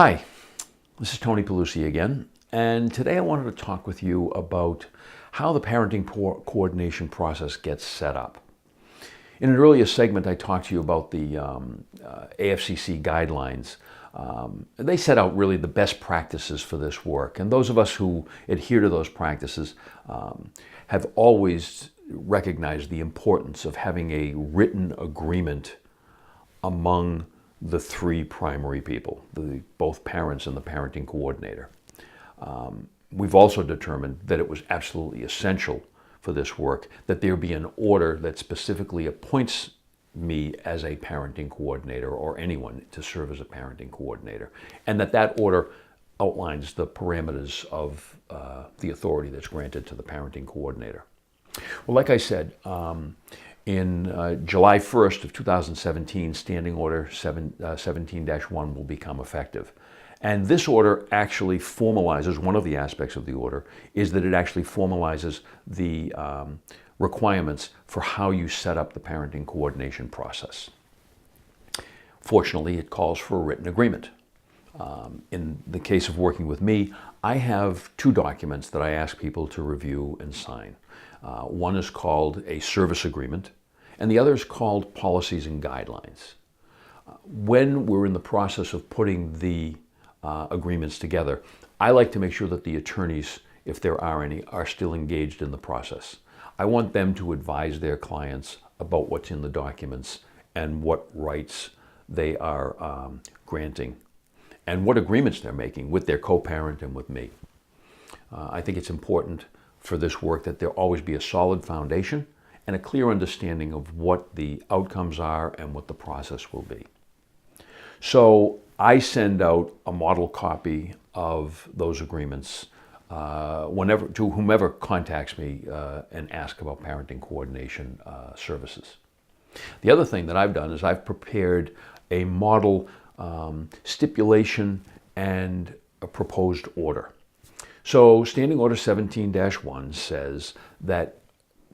Hi, this is Tony Pelusi again, and today I wanted to talk with you about how the parenting coordination process gets set up. In an earlier segment, I talked to you about the AFCC guidelines. They set out really the best practices for this work, and those of us who adhere to those practices have always recognized the importance of having a written agreement among the three primary people, both parents and the parenting coordinator. We've also determined that it was absolutely essential for this work that there be an order that specifically appoints me as a parenting coordinator or anyone to serve as a parenting coordinator, and that order outlines the parameters of the authority that's granted to the parenting coordinator. Well, like I said, in July 1st of 2017, Standing Order 17-1 will become effective. And this order actually formalizes, one of the aspects of the order is that it actually formalizes the requirements for how you set up the parenting coordination process. Fortunately, it calls for a written agreement. In the case of working with me, I have two documents that I ask people to review and sign. One is called a service agreement, and the other is called policies and guidelines. When we're in the process of putting the agreements together, I like to make sure that the attorneys, if there are any, are still engaged in the process. I want them to advise their clients about what's in the documents and what rights they are granting and what agreements they're making with their co-parent and with me. I think it's important for this work that there always be a solid foundation and a clear understanding of what the outcomes are and what the process will be. So I send out a model copy of those agreements to whomever contacts me and asks about parenting coordination services. The other thing that I've done is I've prepared a model stipulation and a proposed order. So Standing Order 17-1 says that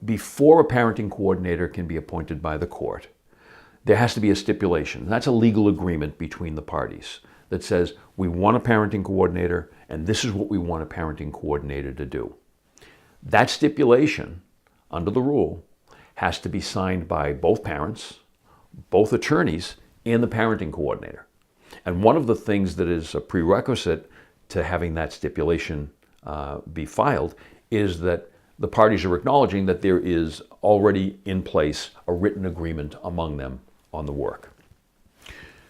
before a parenting coordinator can be appointed by the court, there has to be a stipulation. That's a legal agreement between the parties that says we want a parenting coordinator and this is what we want a parenting coordinator to do. That stipulation, under the rule, has to be signed by both parents, both attorneys, and the parenting coordinator. And one of the things that is a prerequisite to having that stipulation be filed is that the parties are acknowledging that there is already in place a written agreement among them on the work.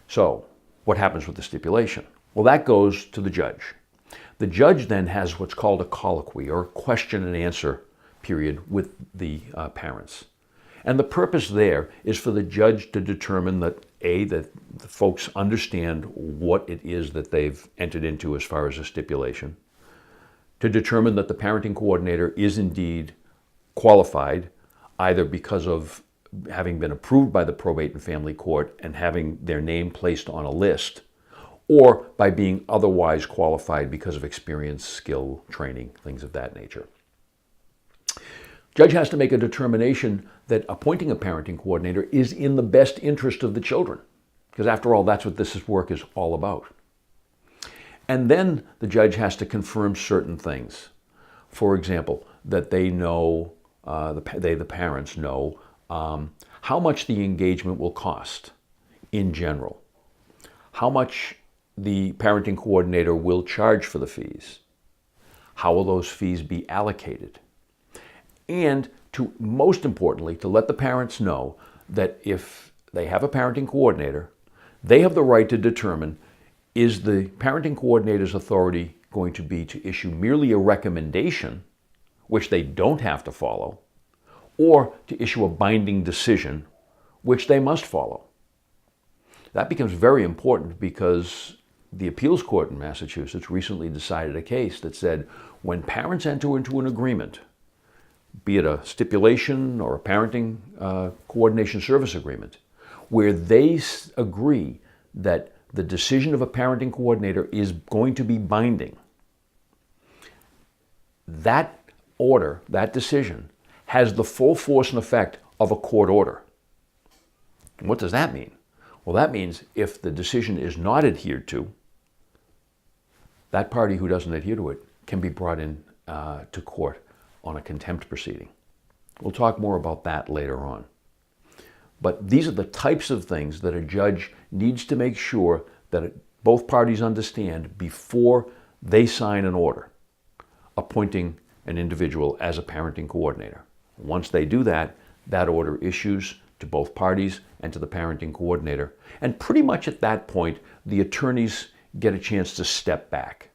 So what happens with the stipulation? Well, that goes to the judge. The judge then has what's called a colloquy or question and answer period with the parents. And the purpose there is for the judge to determine that that the folks understand what it is that they've entered into as far as a stipulation, to determine that the parenting coordinator is indeed qualified, either because of having been approved by the probate and family court and having their name placed on a list, or by being otherwise qualified because of experience, skill, training, things of that nature. Judge has to make a determination that appointing a parenting coordinator is in the best interest of the children, because after all, that's what this work is all about. And then the judge has to confirm certain things. For example, that they know, the parents know, how much the engagement will cost in general, how much the parenting coordinator will charge for the fees, how will those fees be allocated, and to, most importantly, to let the parents know that if they have a parenting coordinator, they have the right to determine, is the parenting coordinator's authority going to be to issue merely a recommendation, which they don't have to follow, or to issue a binding decision, which they must follow. That becomes very important because the appeals court in Massachusetts recently decided a case that said when parents enter into an agreement, be it a stipulation or a parenting coordination service agreement, where they agree that the decision of a parenting coordinator is going to be binding, that order, that decision, has the full force and effect of a court order. What does that mean? Well, that means if the decision is not adhered to, that party who doesn't adhere to it can be brought in to court on a contempt proceeding. We'll talk more about that later on. But these are the types of things that a judge needs to make sure that both parties understand before they sign an order appointing an individual as a parenting coordinator. Once they do that, that order issues to both parties and to the parenting coordinator. And pretty much at that point, the attorneys get a chance to step back.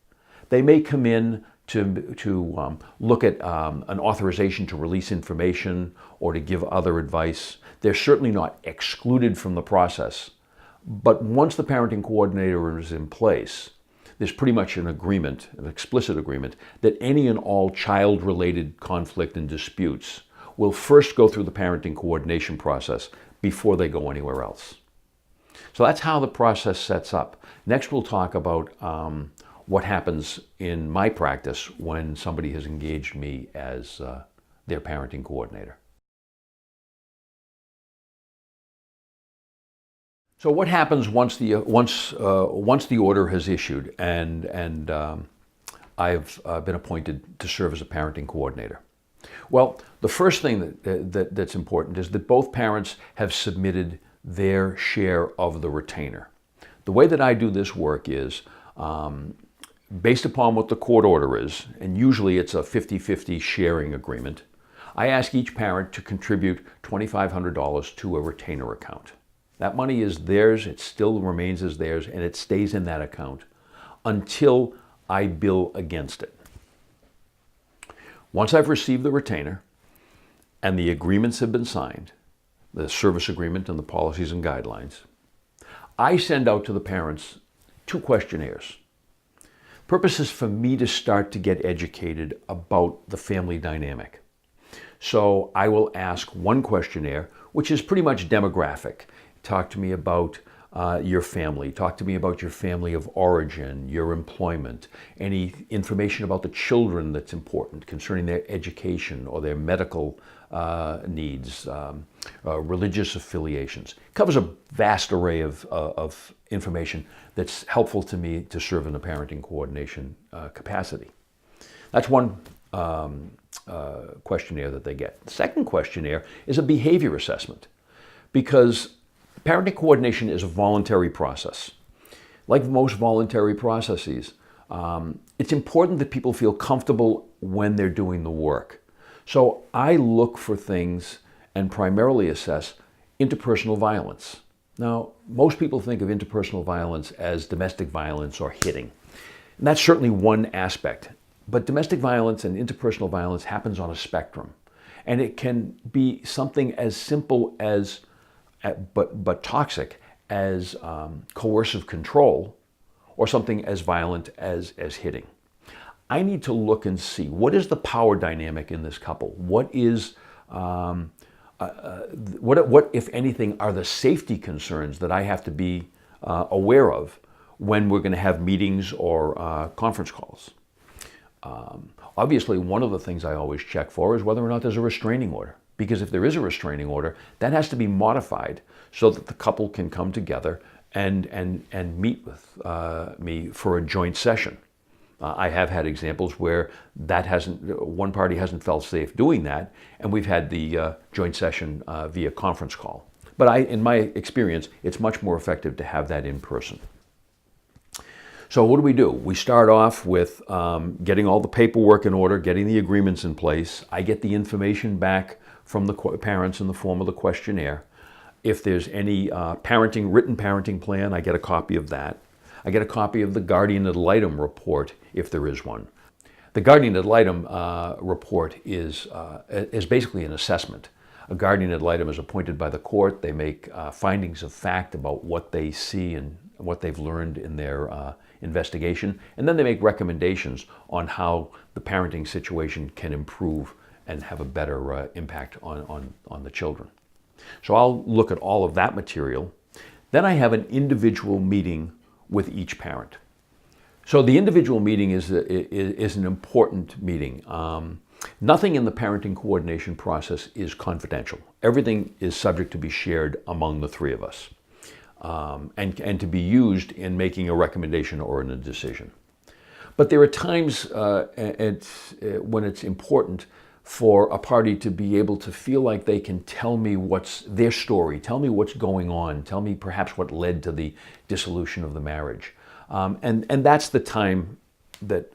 They may come in to look at an authorization to release information or to give other advice. They're certainly not excluded from the process. But once the parenting coordinator is in place, there's pretty much an agreement, an explicit agreement, that any and all child-related conflict and disputes will first go through the parenting coordination process before they go anywhere else. So that's how the process sets up. Next, we'll talk about what happens in my practice when somebody has engaged me as their parenting coordinator. So what happens once the order has issued and I've been appointed to serve as a parenting coordinator? Well, the first thing that's important is that both parents have submitted their share of the retainer. The way that I do this work is based upon what the court order is, and usually it's a 50-50 sharing agreement. I ask each parent to contribute $2,500 to a retainer account. That money is theirs, it still remains as theirs, and it stays in that account until I bill against it. Once I've received the retainer and the agreements have been signed, the service agreement and the policies and guidelines, I send out to the parents 2 questionnaires. Purpose is for me to start to get educated about the family dynamic. So I will ask 1 questionnaire, which is pretty much demographic. Talk to me about your family. Talk to me about your family of origin, your employment, any information about the children that's important concerning their education or their medical needs, religious affiliations. It covers a vast array of information that's helpful to me to serve in a parenting coordination capacity. That's one questionnaire that they get. The second questionnaire is a behavior assessment, because parenting coordination is a voluntary process. Like most voluntary processes, it's important that people feel comfortable when they're doing the work. So I look for things and primarily assess interpersonal violence. Now, most people think of interpersonal violence as domestic violence or hitting. And that's certainly one aspect. But domestic violence and interpersonal violence happens on a spectrum. And it can be something as simple as but toxic as coercive control, or something as violent as hitting. I need to look and see what is the power dynamic in this couple. What is what if anything are the safety concerns that I have to be aware of when we're going to have meetings or conference calls. Obviously, one of the things I always check for is whether or not there's a restraining order. Because if there is a restraining order, that has to be modified so that the couple can come together and meet with me for a joint session. I have had examples where one party hasn't felt safe doing that, and we've had the joint session via conference call. But in my experience, it's much more effective to have that in person. So what do? We start off with getting all the paperwork in order, getting the agreements in place. I get the information back from the parents in the form of the questionnaire. If there's any written parenting plan, I get a copy of that. I get a copy of the guardian ad litem report, if there is one. The guardian ad litem report is basically an assessment. A guardian ad litem is appointed by the court. They make findings of fact about what they see and what they've learned in their investigation, and then they make recommendations on how the parenting situation can improve and have a better impact on the children. So I'll look at all of that material. Then I have an individual meeting with each parent. So the individual meeting is an important meeting. Nothing in the parenting coordination process is confidential. Everything is subject to be shared among the 3 of us and to be used in making a recommendation or in a decision. But there are times when it's important for a party to be able to feel like they can tell me what's their story, tell me what's going on, tell me perhaps what led to the dissolution of the marriage. And that's the time that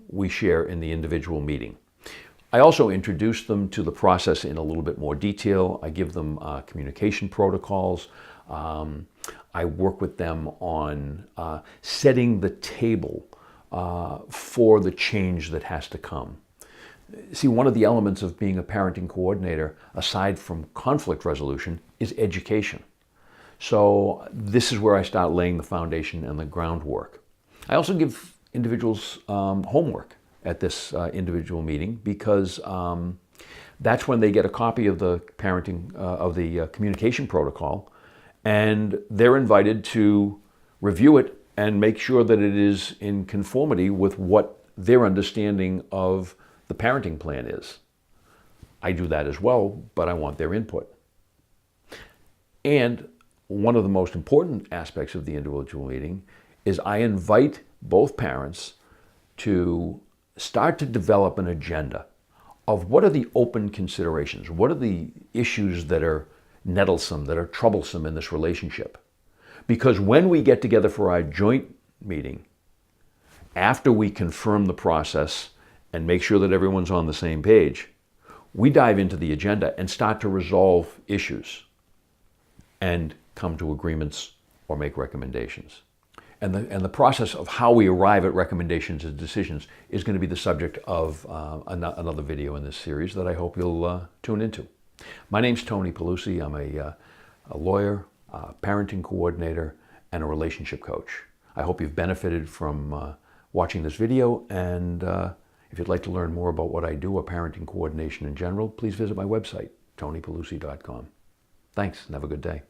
we share in the individual meeting. I also introduce them to the process in a little bit more detail. I give them communication protocols. I work with them on setting the table for the change that has to come. See, one of the elements of being a parenting coordinator, aside from conflict resolution, is education. So this is where I start laying the foundation and the groundwork. I also give individuals homework at this individual meeting, because that's when they get a copy of the communication protocol, and they're invited to review it and make sure that it is in conformity with what their understanding of the parenting plan is. I do that as well, but I want their input. And one of the most important aspects of the individual meeting is I invite both parents to start to develop an agenda of what are the open considerations, what are the issues that are nettlesome, that are troublesome in this relationship. Because when we get together for our joint meeting, after we confirm the process and make sure that everyone's on the same page, we dive into the agenda and start to resolve issues and come to agreements or make recommendations. And the process of how we arrive at recommendations and decisions is going to be the subject of another video in this series that I hope you'll tune into. My name's Tony Pelusi. I'm a lawyer, a parenting coordinator, and a relationship coach. I hope you've benefited from watching this video, and if you'd like to learn more about what I do, or parenting coordination in general, please visit my website, tonypelusi.com. Thanks, and have a good day.